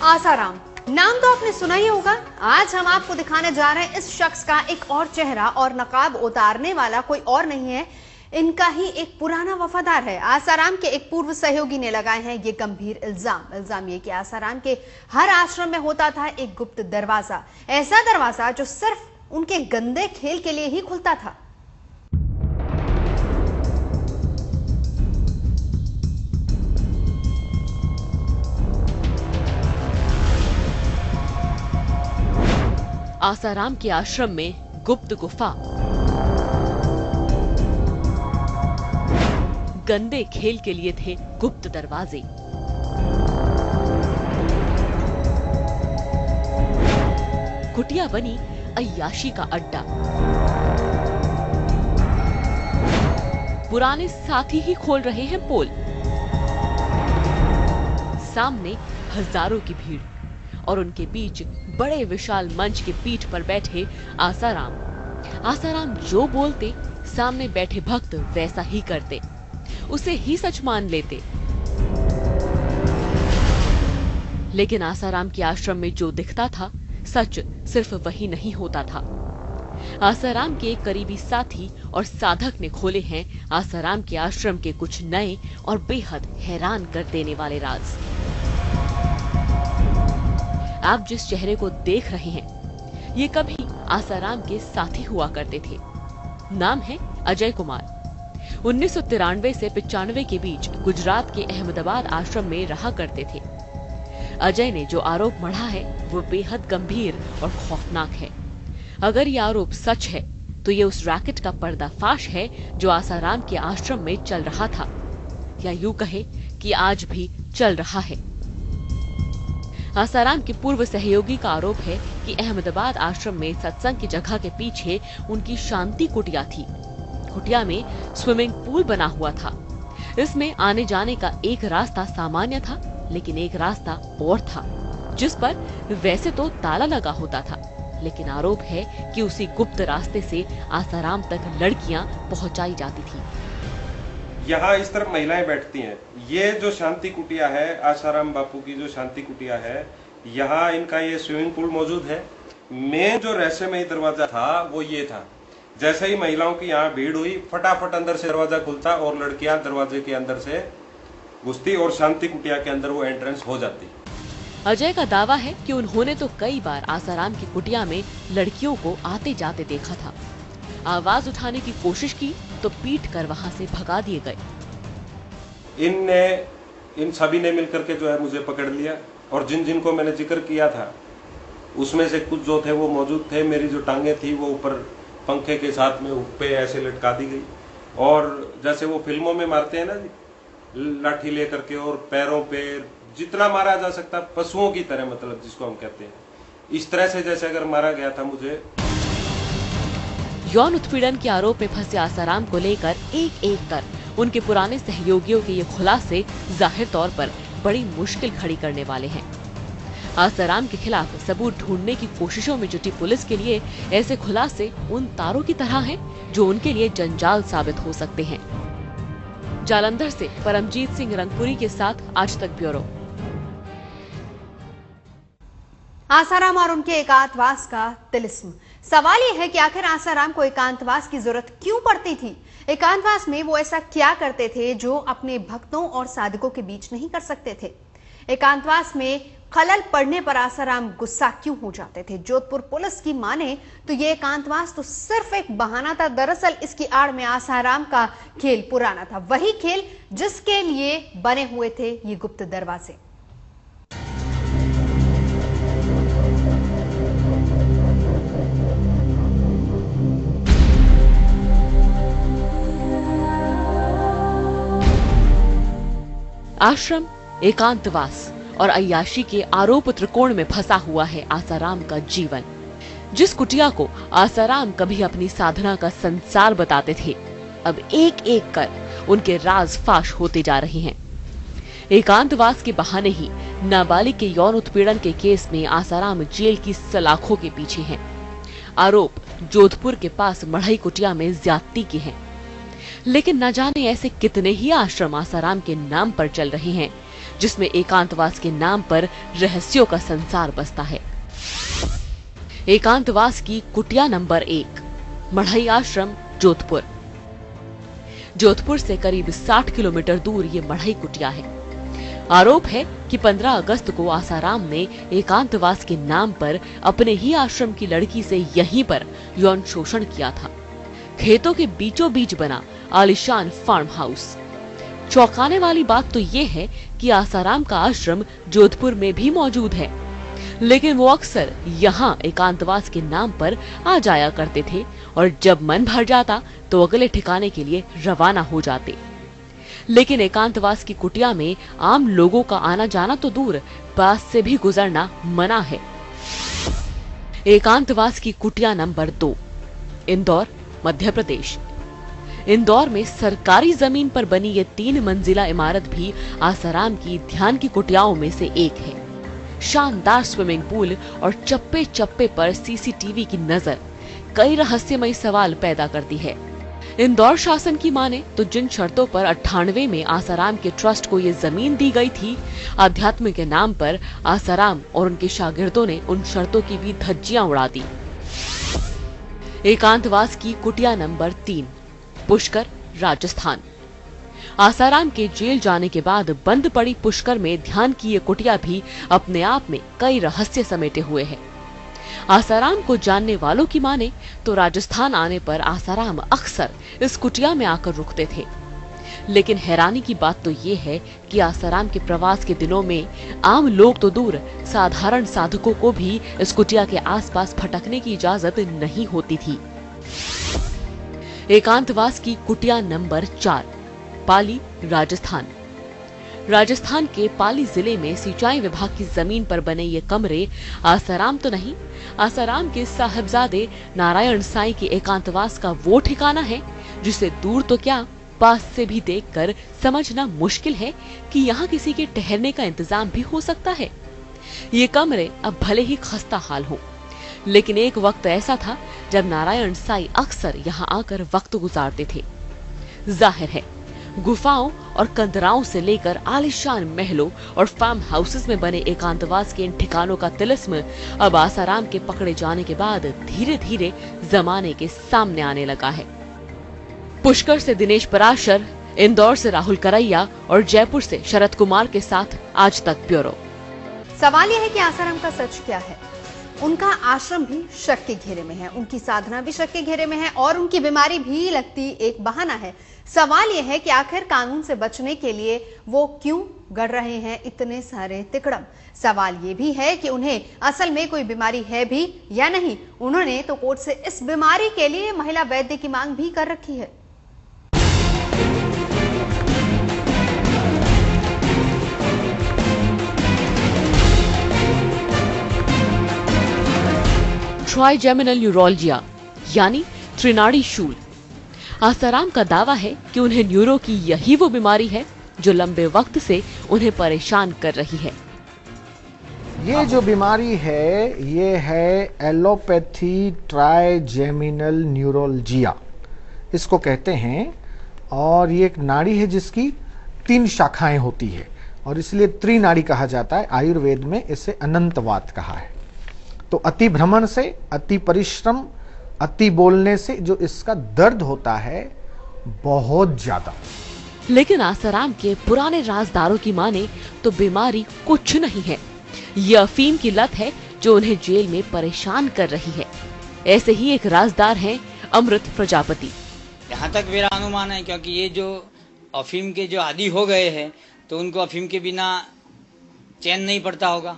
आसाराम नाम तो आपने सुना ही होगा। आज हम आपको दिखाने जा रहे हैं इस शख्स का एक और चेहरा, और नकाब उतारने वाला कोई और नहीं है, इनका ही एक पुराना वफादार है। आसाराम के एक पूर्व सहयोगी ने लगाए हैं ये गंभीर इल्जाम ये कि आसाराम के हर आश्रम में होता था एक गुप्त दरवाजा, ऐसा दरवाजा जो सिर्फ उनके गंदे खेल के लिए ही खुलता था। आसाराम के आश्रम में गुप्त गुफा, गंदे खेल के लिए थे गुप्त दरवाजे। कुटिया बनी अय्याशी का अड्डा, पुराने साथी ही खोल रहे हैं पोल। सामने हजारों की भीड़ और उनके बीच बड़े विशाल मंच के पीठ पर बैठे आसाराम। आसाराम जो बोलते सामने बैठे भक्त वैसा ही करते, उसे ही सच मान लेते। लेकिन आसाराम के आश्रम में जो दिखता था सच सिर्फ वही नहीं होता था। आसाराम के एक करीबी साथी और साधक ने खोले हैं आसाराम के आश्रम के कुछ नए और बेहद हैरान कर देने वाले राज। आप जिस चेहरे को देख रहे हैं ये कभी आसाराम के साथी हुआ करते थे। नाम है अजय कुमार। 1993 से 95 के बीच गुजरात के अहमदाबाद आश्रम में रहा करते थे। अजय ने जो आरोप मढ़ा है वो बेहद गंभीर और खौफनाक है। अगर ये आरोप सच है तो ये उस रैकेट का पर्दाफाश है जो आसाराम के आश्रम में चल रहा था, या यूं कहे कि आज भी चल रहा है। आसाराम के पूर्व सहयोगी का आरोप है कि अहमदाबाद आश्रम में सत्संग की जगह के पीछे उनकी शांति कुटिया थी। कुटिया में स्विमिंग पूल बना हुआ था। इसमें आने जाने का एक रास्ता सामान्य था, लेकिन एक रास्ता और था जिस पर वैसे तो ताला लगा होता था, लेकिन आरोप है कि उसी गुप्त रास्ते से आसाराम तक लड़कियां पहुंचाई जाती थी। यहाँ इस तरफ महिलाएं बैठती हैं। ये जो शांति कुटिया है, आसाराम बापू की जो शांति कुटिया है, यहाँ इनका ये स्विमिंग पूल मौजूद है। मेन जो रहस्यमय दरवाजा था वो ये था, जैसे ही महिलाओं की यहाँ भीड़ हुई फटाफट अंदर से दरवाजा खुलता और लड़कियां दरवाजे के अंदर से घुसती और शांति कुटिया के अंदर वो एंट्रेंस हो जाती। अजय का दावा है कि उन्होंने तो कई बार आसाराम की कुटिया में लड़कियों को आते जाते देखा था। आवाज उठाने की कोशिश की तो पीट कर वहां से भगा दिए गए। इन सभी ने मिलकर के जो है मुझे पकड़ लिया, और जिन जिन को मैंने जिक्र किया था उसमें से कुछ जो थे वो मौजूद थे। मेरी जो टांगे थी वो ऊपर पंखे के साथ में ऊपर ऐसे लटका दी गई, और जैसे वो फिल्मों में मारते हैं ना जी, लाठी लेकर के, और पैरों पे जितना मारा जा सकता पशुओं की तरह, मतलब जिसको हम कहते हैं, इस तरह से जैसे अगर मारा गया था मुझे। यौन उत्पीड़न के आरोप में फंसे आसाराम को लेकर एक एक कर उनके पुराने सहयोगियों के ये खुलासे जाहिर तौर पर बड़ी मुश्किल खड़ी करने वाले हैं। आसाराम के खिलाफ सबूत ढूंढने की कोशिशों में जुटी पुलिस के लिए ऐसे खुलासे उन तारों की तरह हैं जो उनके लिए जंजाल साबित हो सकते हैं। जालंधर से परमजीत सिंह रंगपुरी के साथ आज तक ब्यूरो। आसाराम और उनके एकांतवास का तिलिस्म। सवाल यह है कि आखिर आसाराम को एकांतवास की जरूरत क्यों पड़ती थी? एकांतवास में वो ऐसा क्या करते थे जो अपने भक्तों और साधकों के बीच नहीं कर सकते थे? एकांतवास में खलल पड़ने पर आसाराम गुस्सा क्यों हो जाते थे? जोधपुर पुलिस की माने तो ये एकांतवास तो सिर्फ एक बहाना था। दरअसल इसकी आड़ में आसाराम का खेल पुराना था, वही खेल जिसके लिए बने हुए थे ये गुप्त दरवाजे। आश्रम, एकांतवास और अय्याशी के आरोप त्रिकोण में फंसा हुआ है आसाराम का जीवन। जिस कुटिया को आसाराम कभी अपनी साधना का संसार बताते थे, अब एक एक कर उनके राज फाश होते जा रहे हैं। एकांतवास के बहाने ही नाबालिग के यौन उत्पीड़न के केस में आसाराम जेल की सलाखों के पीछे हैं। आरोप जोधपुर के पास मढ़ई कुटिया में ज्यादती के हैं। लेकिन न जाने ऐसे कितने ही आश्रम आसाराम के नाम पर चल रहे हैं जिसमें एकांतवास के नाम पर रहस्यों का संसार बसता है। एकांतवास की कुटिया नंबर 1, मढ़ई आश्रम, जोधपुर। जोधपुर से करीब 60 किलोमीटर दूर ये मढ़ई कुटिया है। आरोप है कि 15 अगस्त को आसाराम ने एकांतवास के नाम पर अपने ही आश्रम की लड़की से यहीं पर यौन शोषण किया था। खेतों के बीचों बीच बना आलीशान फार्म हाउस। चौंकाने वाली बात तो ये है कि आसाराम का आश्रम जोधपुर में भी मौजूद है, लेकिन वो अक्सर यहाँ एकांतवास के नाम पर आ जाया करते थे और जब मन भर जाता तो अगले ठिकाने के लिए रवाना हो जाते। लेकिन एकांतवास की कुटिया में आम लोगों का आना जाना तो दूर, पास से भी गुजरना मना है। एकांतवास की कुटिया नंबर 2, इंदौर, मध्य प्रदेश। इंदौर में सरकारी जमीन पर बनी ये 3 मंजिला इमारत भी आसाराम की ध्यान की कुटियाओं में से एक है। शानदार स्विमिंग पूल और चप्पे चप्पे पर सीसीटीवी की नजर कई रहस्यमयी सवाल पैदा करती है। इंदौर शासन की माने तो जिन शर्तों पर 98 में आसाराम के ट्रस्ट को ये जमीन दी गई थी, अध्यात्म के नाम पर आसाराम और उनके शागिर्दों ने उन शर्तों की भी धज्जियां उड़ा दी। एकांतवास की कुटिया नंबर 3, पुष्कर, राजस्थान। आसाराम के जेल जाने के बाद बंद पड़ी पुष्कर में ध्यान की ये कुटिया भी अपने आप में कई रहस्य समेटे हुए है। आसाराम को जानने वालों की माने तो राजस्थान आने पर आसाराम अक्सर इस कुटिया में आकर रुकते थे। लेकिन हैरानी की बात तो ये है कि आसाराम के प्रवास के दिनों में आम लोग तो दूर, साधारण साधकों को भी इस कुटिया के आसपास भटकने की इजाजत नहीं होती थी। एकांतवास की कुटिया नंबर 4, पाली, राजस्थान। राजस्थान के पाली जिले में सिंचाई विभाग की जमीन पर बने ये कमरे आसाराम तो नहीं, आसाराम के साहिबजादे नारायण साईं के एकांतवास का वो ठिकाना है जिसे दूर तो क्या, पास से भी देखकर समझना मुश्किल है कि यहाँ किसी के ठहरने का इंतजाम भी हो सकता है। ये कमरे अब भले ही खस्ता हाल हो, लेकिन एक वक्त ऐसा था जब नारायण साईं अक्सर यहाँ आकर वक्त गुजारते थे। जाहिर है गुफाओं और कंदराओं से लेकर आलीशान महलों और फार्म हाउसेस में बने एकांतवास के इन ठिकानों का तिलिस्म अब आसाराम के पकड़े जाने के बाद धीरे धीरे जमाने के सामने आने लगा है। पुष्कर से दिनेश पराशर, इंदौर से राहुल करैया और जयपुर से शरद कुमार के साथ आज तक ब्यूरो। सवाल यह है कि आसाराम का सच क्या है। उनका आश्रम भी शक के घेरे में है, उनकी साधना भी शक के घेरे में है और उनकी बीमारी भी लगती एक बहाना है। सवाल यह है कि आखिर कानून से बचने के लिए वो क्यों गढ़ रहे हैं इतने सारे तिकड़म। सवाल ये भी है कि उन्हें असल में कोई बीमारी है भी या नहीं। उन्होंने तो कोर्ट से इस बीमारी के लिए महिला वैद्य की मांग भी कर रखी है। ट्राइजेमिनल न्यूरोलजिया यानी त्रिनाड़ी शूल। आसाराम का दावा है कि उन्हें न्यूरो की यही वो बीमारी है जो लंबे वक्त से उन्हें परेशान कर रही है। ये जो बीमारी है ये है एलोपैथी ट्राइजेमिनल न्यूरोलजिया, इसको कहते हैं। और ये एक नाड़ी है जिसकी 3 शाखाएं होती है और इसलिए त्रिनाड़ी कहा जाता है। आयुर्वेद में इसे अनंतवात कहा है। तो अति भ्रमण से, अति परिश्रम, अति बोलने से जो इसका दर्द होता है बहुत ज्यादा। लेकिन आसाराम के पुराने राजदारों की माने तो बीमारी कुछ नहीं है, ये अफीम की लत है जो उन्हें जेल में परेशान कर रही है। ऐसे ही एक राजदार हैं अमृत प्रजापति। यहाँ तक मेरा अनुमान है, क्योंकि ये जो अफीम के जो आदी हो गए हैं तो उनको अफीम के बिना चैन नहीं पड़ता होगा।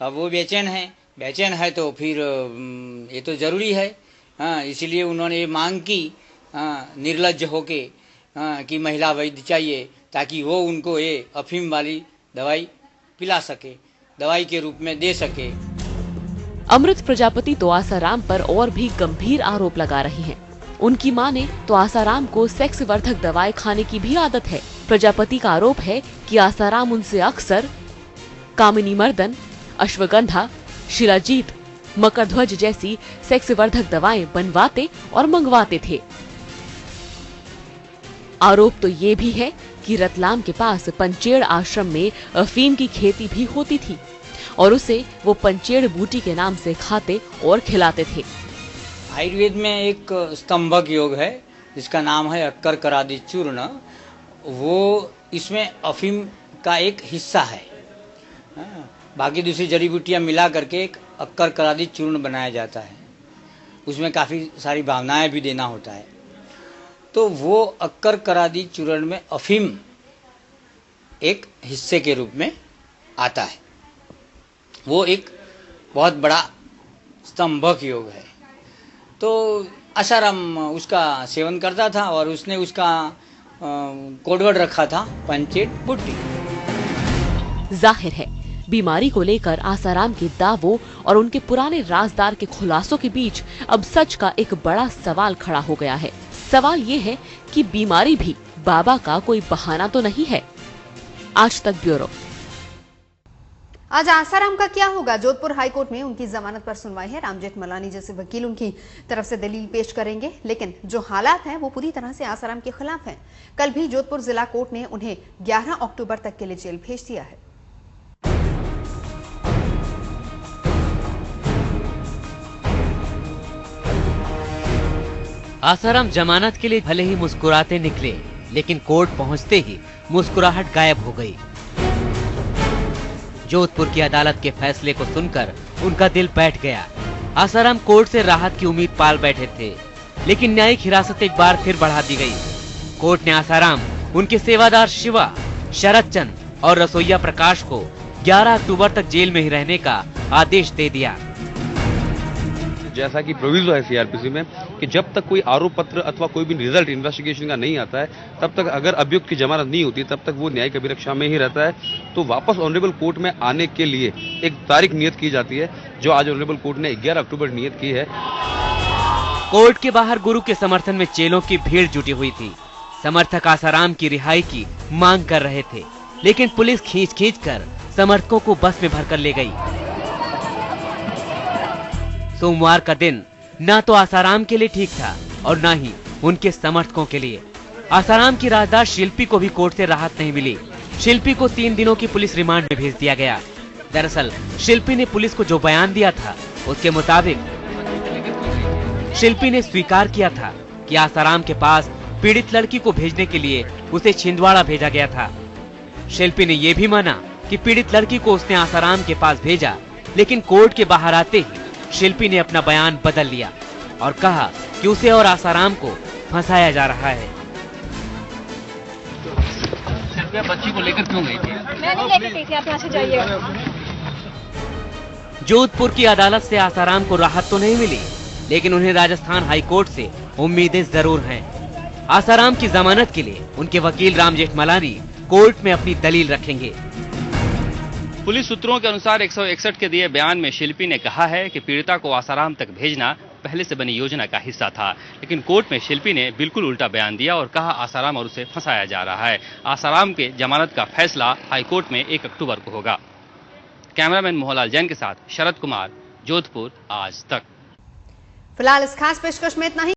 अब वो बेचैन है तो फिर ये तो जरूरी है। हाँ, इसीलिए उन्होंने ये मांग की निर्लज्ज होके कि महिला वैद्य चाहिए ताकि वो उनको ये अफीम वाली दवाई पिला सके, दवाई के रूप में दे सके। अमृत प्रजापति तो आसाराम पर और भी गंभीर आरोप लगा रही हैं। उनकी माने तो आसाराम को सेक्स वर्धक दवाएं खाने की भी आदत है। प्रजापति का आरोप है कि आसाराम उनसे अक्सर कामिनी मर्दन, अश्वगंधा, शिलाजीत, मकरध्वज जैसी सेक्स वर्धक दवाएं बनवाते और मंगवाते थे। आरोप तो ये भी है कि रतलाम के पास पंचेड़ आश्रम में अफीम की खेती भी होती थी और उसे वो पंचेड़ बूटी के नाम से खाते और खिलाते थे। आयुर्वेद में एक स्तंभक योग है जिसका नाम है अक्कर करादी चूर्ण। वो इसमें अफीम का एक हिस्सा है। बाकी दूसरी जड़ी बूटियां मिला करके एक अक्कर करादी चूर्ण बनाया जाता है। उसमें काफी सारी भावनाएं भी देना होता है। तो वो अक्कर करादी चूर्ण में अफीम एक हिस्से के रूप में आता है। वो एक बहुत बड़ा स्तंभक योग है। तो आसाराम उसका सेवन करता था और उसने उसका कोडवर्ड रखा था पंचेड़ बूटी। जाहिर है बीमारी को लेकर आसाराम के दावों और उनके पुराने राजदार के खुलासों के बीच अब सच का एक बड़ा सवाल खड़ा हो गया है। सवाल ये है कि बीमारी भी बाबा का कोई बहाना तो नहीं है। आज तक ब्यूरो। आज आसाराम का क्या होगा? जोधपुर हाईकोर्ट में उनकी जमानत पर सुनवाई है। राम जेठमलानी जैसे वकील उनकी तरफ से दलील पेश करेंगे, लेकिन जो हालात हैं वो पूरी तरह से आसाराम के खिलाफ हैं। कल भी जोधपुर जिला कोर्ट ने उन्हें 11 अक्टूबर तक के लिए जेल भेज दिया है। आसाराम जमानत के लिए भले ही मुस्कुराते निकले, लेकिन कोर्ट पहुंचते ही मुस्कुराहट गायब हो गई। जोधपुर की अदालत के फैसले को सुनकर उनका दिल बैठ गया। आसाराम कोर्ट से राहत की उम्मीद पाल बैठे थे, लेकिन न्यायिक हिरासत एक बार फिर बढ़ा दी गई। कोर्ट ने आसाराम, उनके सेवादार शिवा, शरद चंद और रसोइया प्रकाश को 11 अक्टूबर तक जेल में ही रहने का आदेश दे दिया। जैसा कि प्रोविजो है सीआरपीसी में कि जब तक कोई आरोप पत्र अथवा कोई भी रिजल्ट इन्वेस्टिगेशन का नहीं आता है, तब तक अगर अभियुक्त की जमानत नहीं होती, तब तक वो न्यायिक अभिरक्षा में ही रहता है। तो वापस ऑनरेबल कोर्ट में आने के लिए एक तारीख नियत की जाती है, जो आज ऑनरेबल कोर्ट ने 11 अक्टूबर नियत की है। कोर्ट के बाहर गुरु के समर्थन में चेलों की भीड़ जुटी हुई थी। समर्थक आसाराम की रिहाई की मांग कर रहे थे, लेकिन पुलिस खींच कर समर्थकों को बस में भरकर ले गई। सोमवार का दिन ना तो आसाराम के लिए ठीक था और ना ही उनके समर्थकों के लिए। आसाराम की राजदार शिल्पी को भी कोर्ट से राहत नहीं मिली। शिल्पी को 3 दिनों की पुलिस रिमांड में भेज दिया गया। दरअसल शिल्पी ने पुलिस को जो बयान दिया था, उसके मुताबिक शिल्पी ने स्वीकार किया था कि आसाराम के पास पीड़ित लड़की को भेजने के लिए उसे छिंदवाड़ा भेजा गया था। शिल्पी ने यह भी माना कि पीड़ित लड़की को उसने आसाराम के पास भेजा, लेकिन कोर्ट के बाहर आते ही शिल्पी ने अपना बयान बदल लिया और कहा कि उसे और आसाराम को फंसाया जा रहा है। बच्ची को लेकर क्यों गई थी? मैं नहीं लेकर गई थी, आप यहाँ से जाइए। जोधपुर की अदालत से आसाराम को राहत तो नहीं मिली, लेकिन उन्हें राजस्थान हाईकोर्ट से उम्मीदें जरूर हैं। आसाराम की जमानत के लिए उनके वकील राम जेठमलानी कोर्ट में अपनी दलील रखेंगे। पुलिस सूत्रों के अनुसार 161 के दिए बयान में शिल्पी ने कहा है कि पीड़िता को आसाराम तक भेजना पहले से बनी योजना का हिस्सा था, लेकिन कोर्ट में शिल्पी ने बिल्कुल उल्टा बयान दिया और कहा आसाराम और उसे फंसाया जा रहा है। आसाराम के जमानत का फैसला हाईकोर्ट में 1 अक्टूबर को होगा। कैमरामैन मोहनलाल जैन के साथ शरद कुमार, जोधपुर, आज तक। फिलहाल इस खास पेशकश में इतना ही।